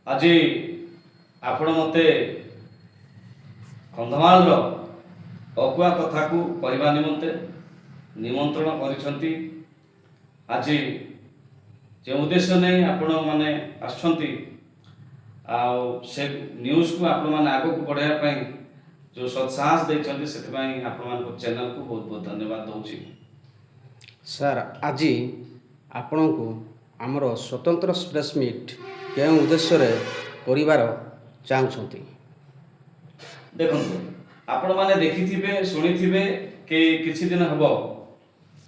आज आपण मते कंधमाल अगुआ कथा को कहवा निमंते निमंत्रण करिसंती। आज जो उद्देश्य नहीं आपण माने आछंती से न्यूज को आपण माने आगो को बढ़ाया पई जो सत्साहस देछंती से आपण मान को चैनल को बहुत बहुत धन्यवाद दउची। सर आज आपण को आमर स्वतंत्र प्रेस मीट के उद्देश्य रे परिवार चाहूँगी। देखो आपण माने देखिथिबे सुनिथिबे कि किछि दिन हबो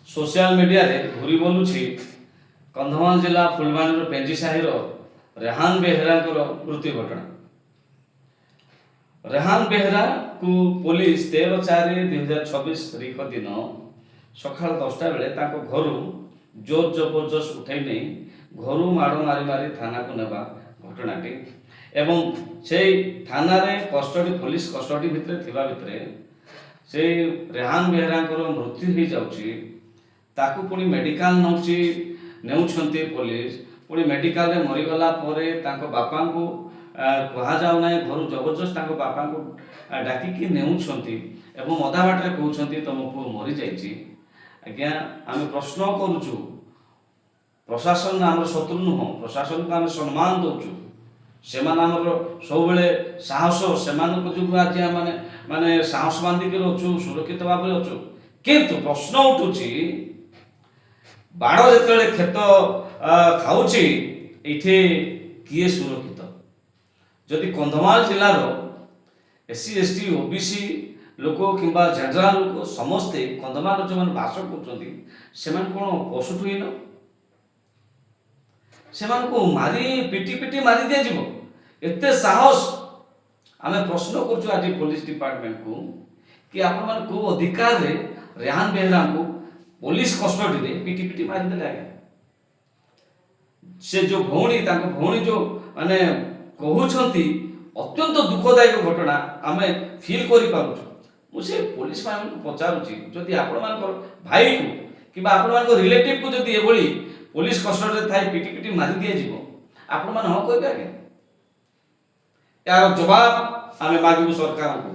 सोशल मीडिया रे घुरी बोलुछि कंधमाल जिला फुलबानी पेंजी साहिर रेहान बेहरा मृत्यु घटना। रेहान बेहरा को पुलिस 13/4/2026 तारीख दिन सकाल 10टा बेले ताको घरु जोर जबरदस्त उठाई नहीं घरु माड़ मारी मारी थाना को नेबा घटनाटी एवं से थाना रे कस्टडी पुलिस कस्टडी भितरे थिबा भितरे से रेहान बेहरा मृत्यु हो जाउची ताकू पुणी मेडिकल नौची नेउछंती पुलिस पुणी मेडिकल रे मरीगला परे ताको बापा को कहा जाउ ना घर जबरदस्त ताको बापा को डाकिकी नेउछंती एवं अधा बाटे कहउछंती तुम पुओ मरी जाइची। आज्ञा आम प्रश्न करूचु प्रशासन आम शत्रु नुह प्रशासन को आम सम्मान दउचु से सब साहस से जो आज माने माने साहस बांधिक अच्छु सुरक्षित भाव में अच्छु किंतु प्रश्न उठुची बाड़ जो क्षेत खाऊची ये किए सुरक्षित जदि कंधमाल जिलार एससी एसटी ओबीसी लोक कि जनरल लोक समस्ते कंधमाल जो बास कर पशुहीन से मारी पिटी पिटी मारी दिया जीव एते साहस आम प्रश्न करूँ आज पुलिस डिपार्टमेंट को कि आपण को अधिकार रे रेहान बेहरा को पुलिस कस्टडी रे पिटी पिटी मारी देले। आगे से जो भौणी जो माने कहउछंती अत्यंत दुखदायक घटना आम फील करि पारुछु। मुझे पुलिस मान को पचारुछि जदि आपण मानकर भाई को कि आपण मानकर रिलेटिव को जदि एभली पुलिस कस्टडी रे थाई पिटी पिटी मारी दिया जीव आपण मान हो कहबे। आगे यार जवाब आम मागू सरकार को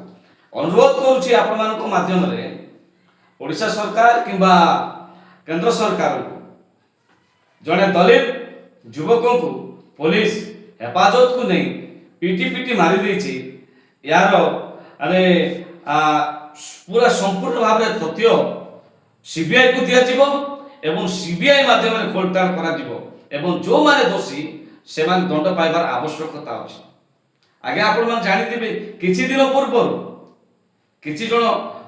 अनुरोध करुच्छी आपण मान माध्यम रे ओडिशा सरकार किंबा केंद्र सरकार को जड़े दलित युवक को पुलिस हेफाजत को नहीं पिटी पिटी मारी देछि यार अरे पूरा संपूर्ण भाव में तथ्य सीबीआई को दिया जीवो एवं सीबीआई माध्यम रे खोलताड़ करा जीवो एवं जो माने दोषी से मान दंड पाइबार आवश्यकता अछि। आगे आपण मान जानि दिबे किछि दिन पूर्व किछि जण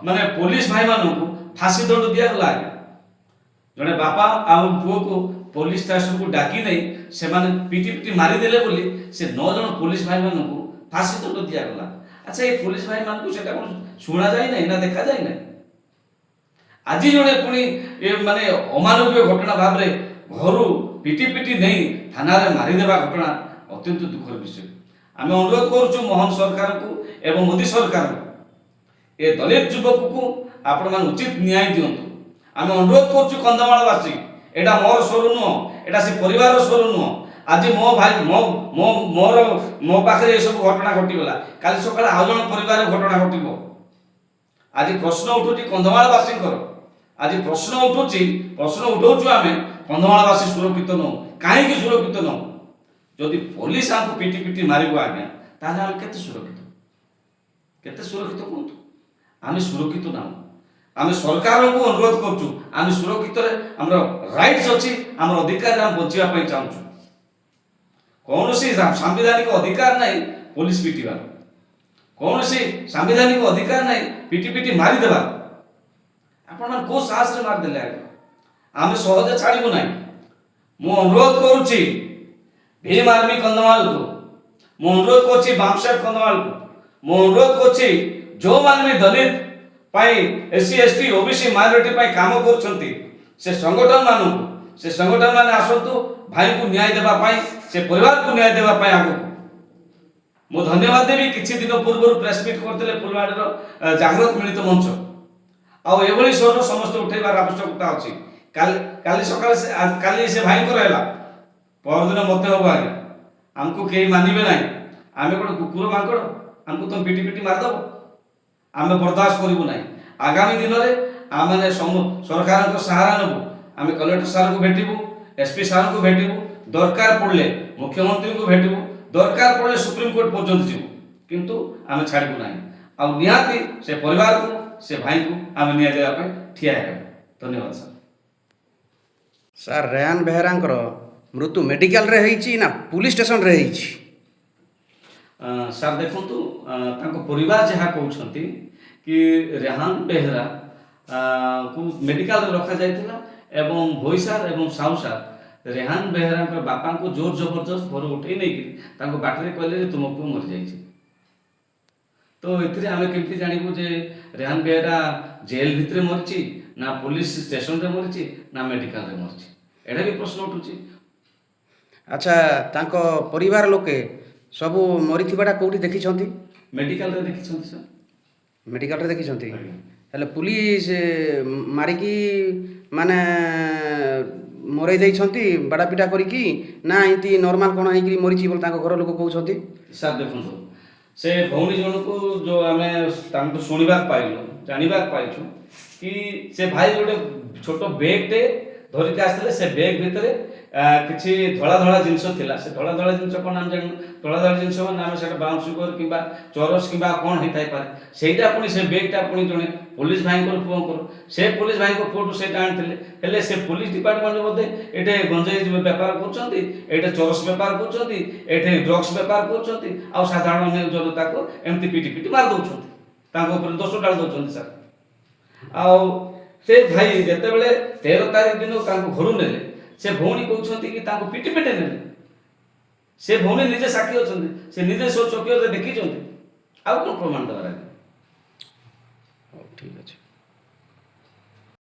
माने पुलिस भाई मानन को फांसी दंड दिया गला। जने बापा आ पुओ को पुलिस स्टेशन को डाकी नहीं से माने पिटी पिटी मारी देले बोली से 9 जण पुलिस भाई मानन को फांसी दंड दिया गला। अच्छा ये पुलिस भाई मान को सेटा कोन सुना जाय नै ना देखा जाय नै। आज जने पुनी ए माने अमानवीय घटना भाव रे घरु पिटी पिटी नहीं थाना रे मारी देबा घटना अत्यंत दुखर विषय। आम अनुरोध करुचु मोहन सरकार को एवं मोदी सरकार को ए दलित युवक को आपण मान उचित न्याय दियंतु। आम अनुरोध करुचु कंधमालवासी एटा मोर स्वर नुह एटा से परिवार स्वर नुह। आज मो भाई मो पाखे ये सब घटना घटीगला काली सकाळ आउ जण परिवार घटना घटिबो। आज प्रश्न उठुची कंधमालवासी आज प्रश्न उठाऊँ आम कंधमालवासी सुरक्षित नु कहीं सुरक्षित नु जदि पुलिस हमको पिटी पिटी मारिबो आज्ञा ताले हम केते सुरक्षित कहतु आम सुरक्षित ना आम सरकार को अनुरोध करछु आम सुरक्षित रे हमर राइट्स अछि हमर अधिकार हम बचिया पई चाहछु। कौन सी संवैधानिक अधिकार नहीं पुलिस पिटिबार कौन सी संवैधानिक अधिकार नहीं पिटी पिटी मारी देबा आपण को साहस रे मार देले। आम सहज छाड़बू ना मु अनुरोध करुछि भीम आर्मी कंधमाल को मु अनुरोध करछि बामसेट कंधमाल को मु अनुरोध करछि जो मानवी दलित पाई एससी एसटी ओबीसी माइनॉरिटी पाई काम करछंती से संगठन माने आसंतु भाई को न्याय देबा पाई से परिवार को न्याय देबा पाई आगो मु धन्यवाद देबी। किछि दिन पूर्व प्रेस मीट करथिले फुलवाड़ी रो जागृत मिलित मंच आ एभली स्वर समस्त उठेबार आवश्यकता अछि। काली सकाळ से काली से भाई को रहला परदिन मते हो आगे ଆମକୁ କେହି ମାନିବେ ନାହିଁ। ଆମେ କ'ଣ କୁକୁର ମାଙ୍କଡ଼? ଆମକୁ ତୁମେ ପିଟି ପିଟି ମାରିଦେବ? ଆମେ ବରଦାସ୍ତ କରିବୁ ନାହିଁ। ଆଗାମୀ ଦିନରେ ଆମେ ସରକାରଙ୍କ ସାହାରା ନେବୁ। ଆମେ କଲେକ୍ଟର ସାର୍ଙ୍କୁ ଭେଟିବୁ, ଏସ୍ପି ସାର୍ଙ୍କୁ ଭେଟିବୁ, ଦରକାର ପଡ଼ିଲେ ମୁଖ୍ୟମନ୍ତ୍ରୀଙ୍କୁ ଭେଟିବୁ, ଦରକାର ପଡ଼ିଲେ ସୁପ୍ରିମକୋର୍ଟ ପର୍ଯ୍ୟନ୍ତ ଯିବୁ, କିନ୍ତୁ ଆମେ ଛାଡ଼ିବୁ ନାହିଁ। ଆଉ ନିହାତି ସେ ପରିବାରକୁ, ସେ ଭାଇଙ୍କୁ ଆମେ ନ୍ୟାୟ ଦେବା ପାଇଁ ଠିଆ ହେବୁ। ଧନ୍ୟବାଦ ସାର୍। ସାର୍ ରେହାନ ବେହେରାଙ୍କର ମୃତ୍ୟୁ ମେଡ଼ିକାଲରେ ହେଇଛି ନା ପୁଲିସ୍ ଷ୍ଟେସନରେ ହେଇଛି? ସାର୍ ଦେଖନ୍ତୁ, ତାଙ୍କ ପରିବାର ଯାହା କହୁଛନ୍ତି କି ରେହାନ ବେହେରା କୁ ମେଡ଼ିକାଲରେ ରଖାଯାଇଥିଲା ଏବଂ ଭୋଇ ସାର୍ ଏବଂ ସାହୁ ସାର୍ ରେହାନ ବେହେରାଙ୍କର ବାପାଙ୍କୁ ଜୋର ଜବରଦସ୍ତ ଘରୁ ଉଠେଇ ନେଇକି ତାଙ୍କ ବାଟରେ କହିଲେ ଯେ ତୁମ ପୁଅ ମରିଯାଇଛି। ତ ଏଥିରେ ଆମେ କେମିତି ଜାଣିବୁ ଯେ ରେହାନ ବେହେରା ଜେଲ ଭିତରେ ମରିଛି, ନା ପୁଲିସ ଷ୍ଟେସନରେ ମରିଛି, ନା ମେଡ଼ିକାଲରେ ମରିଛି? ଏଇଟା ବି ପ୍ରଶ୍ନ ଉଠୁଛି। ଆଚ୍ଛା, ତାଙ୍କ ପରିବାର ଲୋକେ ସବୁ ମରିଥିବାଟା କେଉଁଠି ଦେଖିଛନ୍ତି? ମେଡ଼ିକାଲରେ ଦେଖିଛନ୍ତି ସାର୍। ମେଡ଼ିକାଲରେ ଦେଖିଛନ୍ତି। ଆଜ୍ଞା। ହେଲେ ପୁଲିସ ମାରିକି ମାନେ ମରେଇ ଦେଇଛନ୍ତି ବାଡ଼ାପିଟା କରିକି, ନା ଏମିତି ନର୍ମାଲ କ'ଣ ହେଇକି ମରିଛି ବୋଲି ତାଙ୍କ ଘର ଲୋକ କହୁଛନ୍ତି? ସାର୍ ଦେଖନ୍ତୁ, ସେ ଭଉଣୀ ଜଣକୁ ଯେଉଁ ଆମେ ତାଙ୍କୁ ଶୁଣିବାକୁ ପାଇଲୁ, ଜାଣିବାକୁ ପାଇଛୁ କି ସେ ଭାଇ ଗୋଟେ ଛୋଟ ବେଗ୍ଟେ ଧରିକି ଆସିଥିଲେ। ସେ ବେଗ୍ ଭିତରେ କିଛି ଧଳା ଧଳା ଜିନିଷ ଥିଲା। ସେ ଧଳା ଧଳା ଜିନିଷ କ'ଣ ଆମେ ଜାଣିନୁ। ଧଳା ଧଳା ଜିନିଷ ମାନେ ଆମେ ସେଇଟା ବ୍ରାଉନ୍ ସୁଗର କିମ୍ବା ଚରସ କିମ୍ବା କ'ଣ ହେଇଥାଇପାରେ। ସେଇଟା ପୁଣି ସେ ବେଗ୍ଟା ପୁଣି ଜଣେ ପୋଲିସ ଭାଇଙ୍କର ପୁଅଙ୍କର, ସେ ପୋଲିସ ଭାଇଙ୍କ ପୁଅଠୁ ସେଇଟା ଆଣିଥିଲେ। ହେଲେ ସେ ପୋଲିସ ଡିପାର୍ଟମେଣ୍ଟ ବୋଧେ ଏଠି ଗଞ୍ଜେଇ ବେପାର କରୁଛନ୍ତି, ଏଠି ଚରସ ବେପାର କରୁଛନ୍ତି, ଏଠି ଡ୍ରଗ୍ସ ବେପାର କରୁଛନ୍ତି, ଆଉ ସାଧାରଣ ଜନତାକୁ ଏମିତି ପିଟି ପିଟି ମାରି ଦେଉଛନ୍ତି, ତାଙ୍କ ଉପରେ ଦୋଷ ଢାଳି ଦେଉଛନ୍ତି ସାର୍। ଆଉ ସେ ଭାଇ ଯେତେବେଳେ 13 ତାରିଖ ଦିନ ତାଙ୍କୁ ଘରୁ ନେଲେ, ସେ ଭଉଣୀ କହୁଛନ୍ତି କି ତାଙ୍କୁ ପିଟି ପିଟି ନେଲେ। ସେ ଭଉଣୀ ନିଜେ ସାକ୍ଷୀ ଅଛନ୍ତି, ସେ ନିଜେ ସବୁ ଚକିରେ ଦେଖିଛନ୍ତି। ଆଉ କ'ଣ ପ୍ରମାଣ ଦେବାର? ହଉ, ଠିକ୍ ଅଛି।